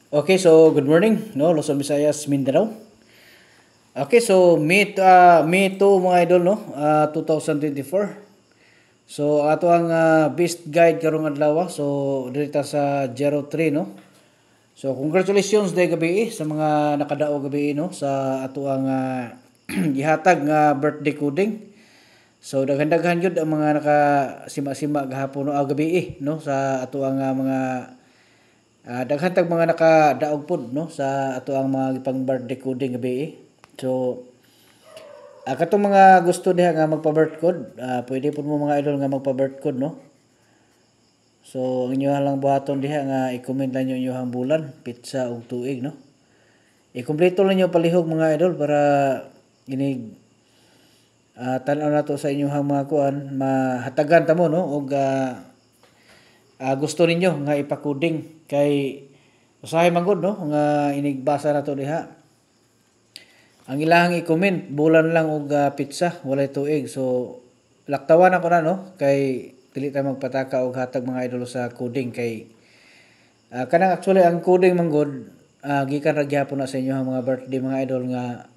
Okay, so good morning, no, Luzon, Visayas, Mindanao. Okay, so May 2 mga idol, no, 2024. So ato ang best guide karong adlaw, so dito sa 03, no. So congratulations day gabi sa mga nakadao gabi, no, sa ato ang gihatag nga birthday coding. So daghan-daghan gyud ang mga nakasima-sima gahapon no gabi, no, sa ato ang mga daghan tag mga nakadaog pod no sa ato ang mga pang birthday coding gabi. So katong mga gusto diha nga magpa-birth code, pwede pod mo mga idol nga magpa-birth code no. So ang inyo lang buhaton diha nga i-comment lang niyo inyong bulan, pizza ug tuig no. I-kompleto lang niyo palihog mga idol para inig tan-aw nato sa inyong mga kuan mahatagan ta mo no og gusto ninyo nga ipakuding kay usahay man gud no nga inigbasa nato diha. Ang ilahang i-comment bulan lang og pizza walay tuig. So laktawan ako na no kay dili ta magpataka og hatag mga idol sa coding kay kanang actually ang coding man gud gikan ra gyapon na sa inyo mga birthday mga idol nga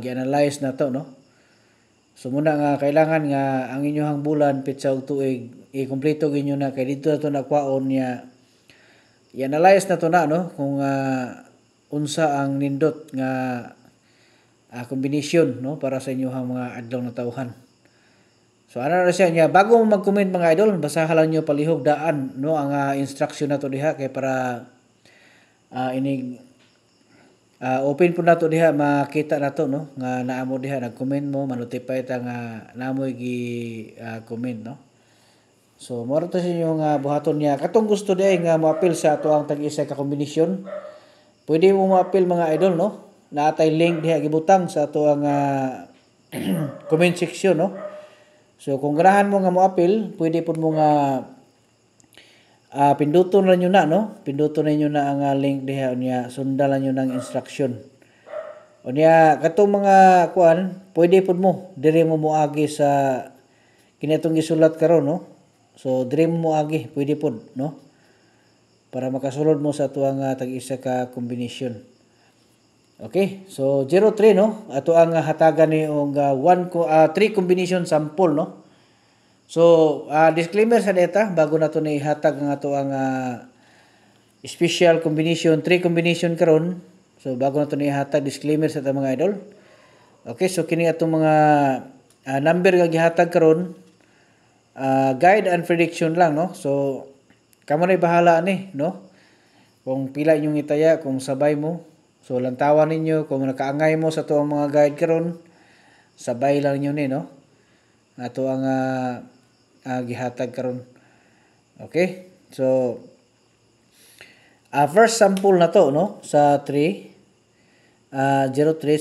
gi-analyze na to no. So muna nga kailangan nga ang inyong bulan pizza ug tuig i-kompleto ginyo na kay dito na to nakwaon niya i-analyze na to na no kung unsa ang nindot nga combination no para sa inyong mga adlaw na tawhan. So ana ra siya niya bago mo mag-comment mga idol basahan lang niyo palihog daan no ang instruction na to diha kay para inig open po nato diha makita nato no nga naamo diha nag-comment mo ma-notify ta nga naamoy gi comment no. So mo to sa inyo nga buhaton niya katong gusto diha nga mo-appeal sa ato ang tag-isa ka kombinasyon. Pwede mo mo-appeal mga idol no. Naatay link diha gibutang sa ato ang comment section no. So kung ganahan mo nga mo-appeal, pwede pud mo nga pinduton lang nyo na no. Pinduton ninyo na ang link diha unya sundan lang nyo ng instruction. Unya katong mga kuan, pwede pud mo diri mo moagi sa kinatong gisulat karon no. So diri mo moagi, pwede pud no. Para makasulod mo sa tuang tag-isa ka combination. Okay, so 03 no. Ato ang hatagan ni og 3 combination sample no. So, disclaimer sa data bago nato ni hatag nga ato ang special combination, 3 combination karon. So, bago nato ni hatag disclaimer sa ta mga idol. Okay, so kini atong mga number nga gihatag karon guide and prediction lang no. So, kamo na bahala ni no. Kung pila inyong itaya, kung sabay mo. So, lantawan ninyo kung nakaangay mo sa tuang mga guide karon, sabay lang niyo ni no. Ato ang gihatag karon. Okay? So first sample na to no sa 03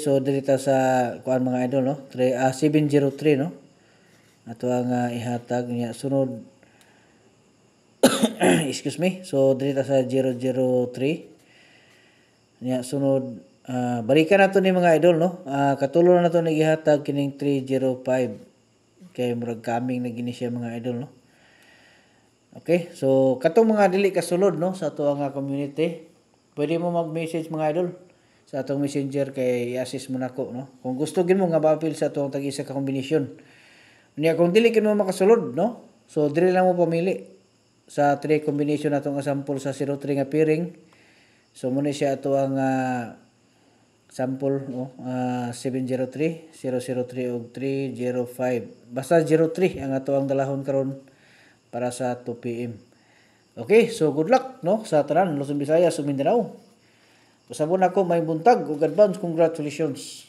so dito sa kuan mga idol no 703 no. Ato ang ihatag niya sunod excuse me. So dito sa 003 niya sunod balikan nato ni mga idol no. Katulo na nato ni gihatag kining 305 kay murag kaming na gini siya mga idol no. Okay, so katong mga dili kasulod no sa ato nga community, pwede mo mag-message mga idol sa atong messenger kay i-assist mo nako no. Kung gusto gid mo nga ba-appeal sa atong tag-isa ka kombinasyon. Unya kung dili kin mo makasulod no, so dili lang mo pamili sa 3 combination atong sample sa 03 nga pairing. So muna siya ato ang sample no 703, 003 ug 305. Basta 03 ang ato ang dalahon karon para sa 2 PM. Okay, so good luck no sa tanan Luzon, Visayas ug Mindanao. Usabon ako may buntag ug advance congratulations.